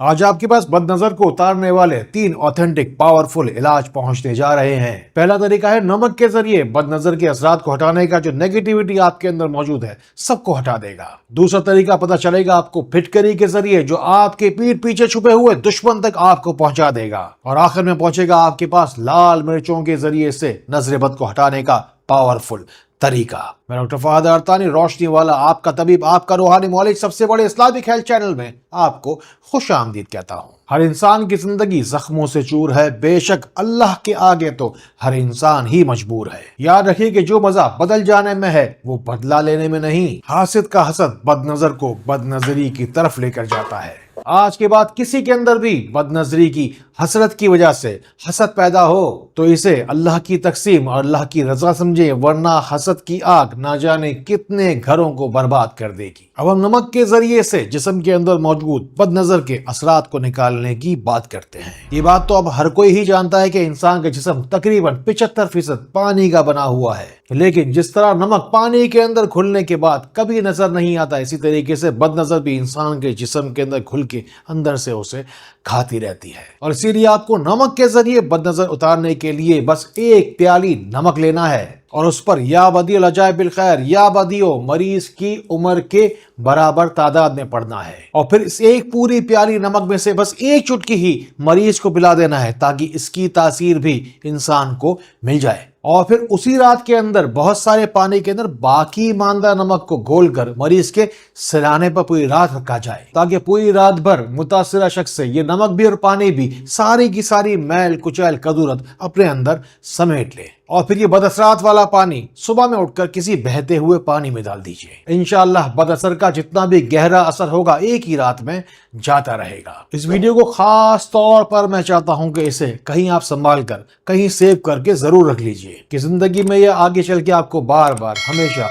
آج آپ کے پاس بد نظر کو اتارنے والے 3 آتھینٹک پاورفل علاج پہنچتے جا رہے ہیں۔ پہلا طریقہ ہے نمک کے ذریعے بد نظر کے اثرات کو ہٹانے کا۔ جو نیگیٹیوٹی آپ کے اندر موجود ہے سب کو ہٹا دے گا۔ دوسرا طریقہ پتہ چلے گا آپ کو پھٹکری کے ذریعے، جو آپ کے پیٹھ پیچھے چھپے ہوئے دشمن تک آپ کو پہنچا دے گا۔ اور آخر میں پہنچے گا آپ کے پاس لال مرچوں کے ذریعے سے نظر بد کو ہٹانے کا پاورفل طریقہ۔ میں ڈاکٹر فہد ارتانی، روشنی والا، آپ کا طبیب، آپ کا روحانی معالج، سب سے بڑے اسلامک ہیلتھ چینل میں آپ کو خوش آمدید کہتا ہوں۔ ہر انسان کی زندگی زخموں سے چور ہے، بے شک اللہ کے آگے تو ہر انسان ہی مجبور ہے۔ یاد رکھیے کہ جو مزہ بدل جانے میں ہے وہ بدلہ لینے میں نہیں۔ حاسد کا حسد بد نظر کو بد نظری کی طرف لے کر جاتا ہے۔ آج کے بعد کسی کے اندر بھی بد نظری کی حسرت کی وجہ سے حسد پیدا ہو تو اسے اللہ کی تقسیم اور اللہ کی رضا سمجھے، ورنہ حسد کی آگ نہ جانے کتنے گھروں کو برباد کر دے گی۔ اب ہم نمک کے ذریعے سے جسم کے اندر موجود بد نظر کے اثرات کو نکالنے کی بات کرتے ہیں۔ یہ بات تو اب ہر کوئی ہی جانتا ہے کہ انسان کا جسم تقریباً 75% پانی کا بنا ہوا ہے، لیکن جس طرح نمک پانی کے اندر گھلنے کے بعد کبھی نظر نہیں آتا، اسی طریقے سے بد نظر بھی انسان کے جسم کے اندر گھل کے اندر سے اسے کھاتی رہتی ہے۔ اور اسی لیے آپ کو نمک کے ذریعے بد نظر اتارنے کے لیے بس 1 پیالی نمک لینا ہے اور اس پر یا بدیع العجائب بالخیر یا بدیع مریض کی عمر کے برابر تعداد میں پڑھنا ہے، اور پھر اس 1 پوری پیالی نمک میں سے بس 1 چٹکی ہی مریض کو پلا دینا ہے تاکہ اس کی تاثیر بھی انسان کو مل جائے۔ اور پھر اسی رات کے اندر بہت سارے پانی کے اندر باقی ماندہ نمک کو گھول کر مریض کے سرانے پر پوری رات رکھا جائے تاکہ پوری رات بھر متاثرہ شخص سے یہ نمک بھی اور پانی بھی ساری کی ساری میل کچیل کدورت اپنے اندر سمیٹ لے۔ اور پھر یہ بد اثرات والا پانی صبح میں اٹھ کر کسی بہتے ہوئے پانی میں ڈال دیجئے۔ انشاءاللہ بد اثر کا جتنا بھی گہرا اثر ہوگا ایک ہی رات میں جاتا رہے گا۔ اس ویڈیو کو خاص طور پر میں چاہتا ہوں کہ اسے کہیں آپ سنبھال کر کہیں سیو کر کے ضرور رکھ لیجئے کہ زندگی میں یہ آگے چل کے آپ کو بار بار ہمیشہ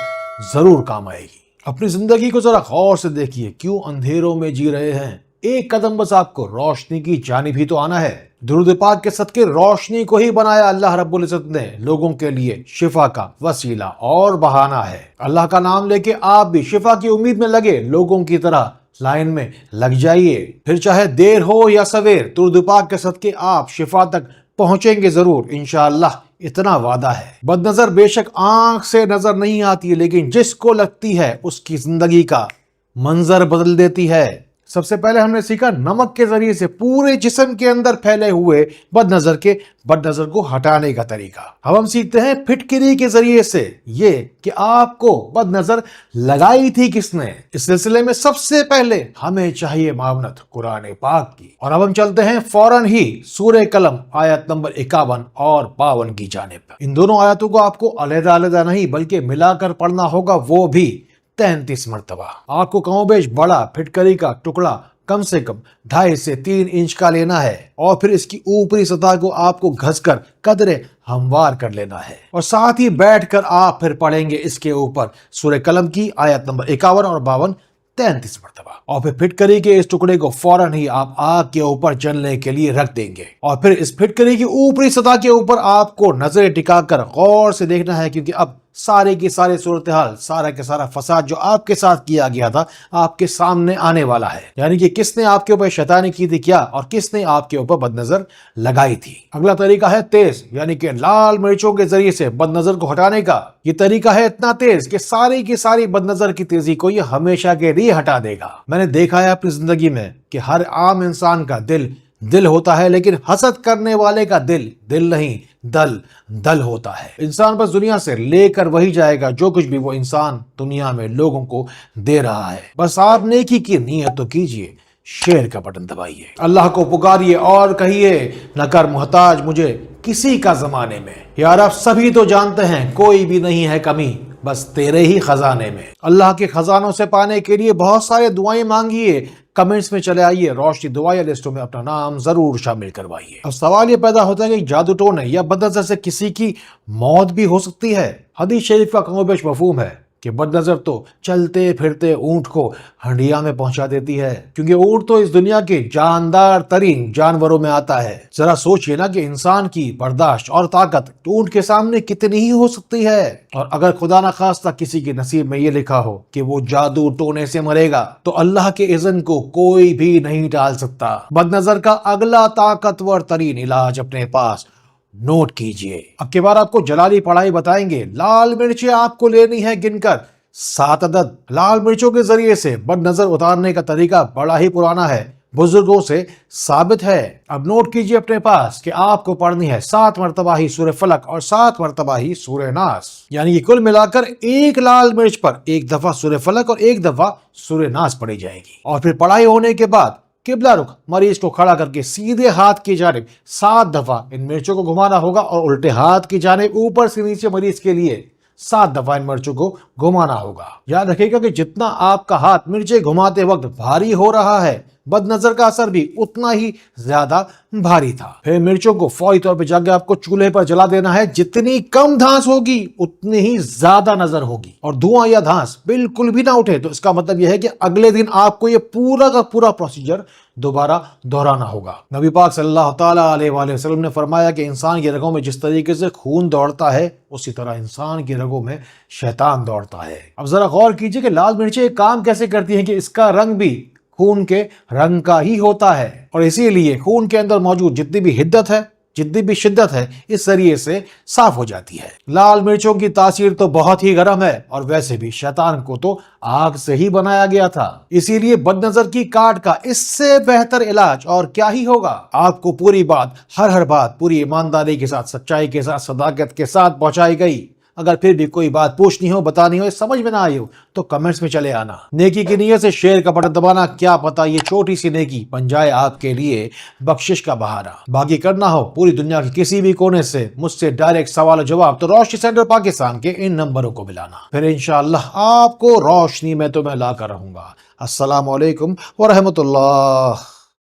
ضرور کام آئے گی۔ اپنی زندگی کو ذرا غور سے دیکھیے، کیوں اندھیروں میں جی رہے ہیں؟ 1 قدم بس آپ کو روشنی کی جانب ہی تو آنا ہے۔ درود پاک کے صدقے روشنی کو ہی بنایا اللہ رب العزت نے لوگوں کے لیے شفا کا وسیلہ اور بہانہ ہے۔ اللہ کا نام لے کے آپ بھی شفا کی امید میں لگے لوگوں کی طرح لائن میں لگ جائیے، پھر چاہے دیر ہو یا سویر، درود پاک کے صدقے آپ شفا تک پہنچیں گے ضرور انشاءاللہ، اتنا وعدہ ہے۔ بد نظر بے شک آنکھ سے نظر نہیں آتی، لیکن جس کو لگتی ہے اس کی زندگی کا منظر بدل دیتی ہے۔ سب سے پہلے ہم نے سیکھا نمک کے ذریعے سے پورے جسم کے اندر پھیلے ہوئے بد نظر کو ہٹانے کا طریقہ۔ اب ہم سیکھتے ہیں پھٹکری کے ذریعے سے یہ کہ آپ کو بد نظر لگائی تھی کس نے۔ اس سلسلے میں سب سے پہلے ہمیں چاہیے معاونت قرآن پاک کی، اور اب ہم چلتے ہیں فوراً ہی سورہ قلم آیت نمبر 51 اور 52 کی جانب۔ ان دونوں آیتوں کو آپ کو علیحدہ علیحدہ نہیں بلکہ ملا کر پڑھنا ہوگا، وہ بھی 33 مرتبہ۔ آپ کو کم و بیش بڑا پھٹکری کا ٹکڑا کم سے کم 2.5 سے 3 انچ کا لینا ہے، اور پھر اس کی اوپری سطح کو آپ کو گھس کر قدرے ہموار کر لینا ہے، اور ساتھ ہی بیٹھ کر آپ پھر پڑھیں گے اس کے اوپر سورہ قلم کی آیت نمبر 51 اور 52 33 مرتبہ، اور پھر پھٹکری کے اس ٹکڑے کو فوراً ہی آپ آگ کے اوپر جلنے کے لیے رکھ دیں گے، اور پھر اس پھٹکری کی اوپری سطح کے اوپر آپ کو نظریں ٹکا کر غور سے دیکھنا ہے، کیونکہ اب سارے کی سارے صورتحال، سارا کے سارا فساد جو آپ کے ساتھ کیا گیا تھا آپ کے سامنے آنے والا ہے، یعنی کہ کس نے آپ کے اوپر شیطانی کی تھی کیا، اور کس نے آپ کے اوپر بد نظر لگائی تھی۔ اگلا طریقہ ہے تیز، یعنی کہ لال مرچوں کے ذریعے سے بد نظر کو ہٹانے کا۔ یہ طریقہ ہے اتنا تیز کہ ساری کی ساری بد نظر کی تیزی کو یہ ہمیشہ کے لیے ہٹا دے گا۔ میں نے دیکھا ہے اپنی زندگی میں کہ ہر عام انسان کا دل ہوتا ہے، لیکن حسد کرنے والے کا دل نہیں، دل ہوتا ہے۔ انسان بس دنیا سے لے کر وہی جائے گا جو کچھ بھی وہ انسان دنیا میں لوگوں کو دے رہا ہے۔ بس آپ نیکی کی نیت تو کیجئے، شیئر کا بٹن دبائیے، اللہ کو پکاریے اور کہیے نہ کر محتاج مجھے کسی کا زمانے میں۔ یار آپ سبھی تو جانتے ہیں کوئی بھی نہیں ہے کمی، بس تیرے ہی خزانے میں۔ اللہ کے خزانوں سے پانے کے لیے بہت سارے دعائیں مانگیے، کمنٹس میں چلے آئیے، روشنی دعائیں لسٹوں میں اپنا نام ضرور شامل کروائیے۔ اب سوال یہ پیدا ہوتا ہے کہ جادو ٹونے یا بد نظر سے کسی کی موت بھی ہو سکتی ہے۔ حدیث شریف کا کم و بیش مفہوم ہے کہ بد نظر تو چلتے پھرتے اونٹ کو ہنڈیا میں پہنچا دیتی ہے، کیونکہ اونٹ تو اس دنیا کے جاندار ترین جانوروں میں آتا ہے۔ ذرا سوچئے نا کہ انسان کی برداشت اور طاقت اونٹ کے سامنے کتنی ہی ہو سکتی ہے، اور اگر خدا نخواستہ کسی کے نصیب میں یہ لکھا ہو کہ وہ جادو ٹونے سے مرے گا تو اللہ کے اذن کو کوئی بھی نہیں ٹال سکتا۔ بد نظر کا اگلا طاقتور ترین علاج اپنے پاس نوٹ کیجئے۔ اب کے بار آپ کو جلالی پڑھائی بتائیں گے۔ لال مرچیں آپ کو لینی ہے گن کر 7 عدد۔ لال مرچوں کے ذریعے سے بد نظر اتارنے کا طریقہ بڑا ہی پرانا ہے، بزرگوں سے ثابت ہے۔ اب نوٹ کیجئے اپنے پاس کہ آپ کو پڑھنی ہے 7 مرتبہ ہی سورہ فلق اور 7 مرتبہ ہی سورہ ناس، یعنی کل ملا کر ایک لال مرچ پر ایک دفعہ سورہ فلق اور ایک دفعہ سورہ ناس پڑھی جائے گی۔ اور پھر پڑھائی ہونے کے بعد قبلہ رخ مریض کو کھڑا کر کے سیدھے ہاتھ کی جانب 7 دفعہ ان مرچوں کو گھمانا ہوگا، اور الٹے ہاتھ کی جانب اوپر سے نیچے مریض کے لیے 7 دفعہ ان مرچوں کو گھمانا ہوگا۔ یاد رکھیے گا کہ جتنا آپ کا ہاتھ مرچیں گھماتے وقت بھاری ہو رہا ہے، بد نظر کا اثر بھی اتنا ہی زیادہ بھاری تھا۔ پھر مرچوں کو فوری طور پہ جا کے آپ کو چولہے پر جلا دینا ہے۔ جتنی کم دھانس ہوگی اتنی ہی زیادہ نظر ہوگی، اور دھواں یا دھانس بالکل بھی نہ اٹھے تو اس کا مطلب یہ ہے کہ اگلے دن آپ کو یہ پورا کا پورا پروسیجر دوبارہ دہرانا ہوگا۔ نبی پاک صلی اللہ تعالیٰ علیہ وآلہ وسلم نے فرمایا کہ انسان کی رگوں میں جس طریقے سے خون دوڑتا ہے، اسی طرح انسان کی رگوں میں شیطان دوڑتا ہے۔ اب ذرا غور کیجئے کہ لال مرچیں کام کیسے کرتی ہیں کہ اس کا رنگ بھی خون کے رنگ کا ہی ہوتا ہے، اور اسی لیے خون کے اندر موجود جتنی بھی حدت ہے، جتنی بھی شدت ہے، اس ذریعے سے صاف ہو جاتی ہے۔ لال مرچوں کی تاثیر تو بہت ہی گرم ہے، اور ویسے بھی شیطان کو تو آگ سے ہی بنایا گیا تھا، اسی لیے بد نظر کی کاٹ کا اس سے بہتر علاج اور کیا ہی ہوگا۔ آپ کو پوری بات، ہر بات پوری ایمانداری کے ساتھ، سچائی کے ساتھ، صداقت کے ساتھ پہنچائی گئی۔ اگر پھر بھی کوئی بات پوچھنی ہو، بتانی ہو، سمجھ میں نہ آئی ہو تو کمنٹس میں چلے آنا۔ نیکی کی نیت سے شیئر کا بٹن دبانا، کیا پتا یہ چھوٹی سی نیکی بن جائے آپ کے لیے بخشش کا بہارا۔ باقی کرنا ہو پوری دنیا کے کسی بھی کونے سے مجھ سے ڈائریکٹ سوال و جواب تو روشنی سینٹر پاکستان کے ان نمبروں کو ملانا، پھر انشاءاللہ آپ کو روشنی میں تو میں لا کر رہوں گا۔ السلام علیکم ورحمۃ اللہ۔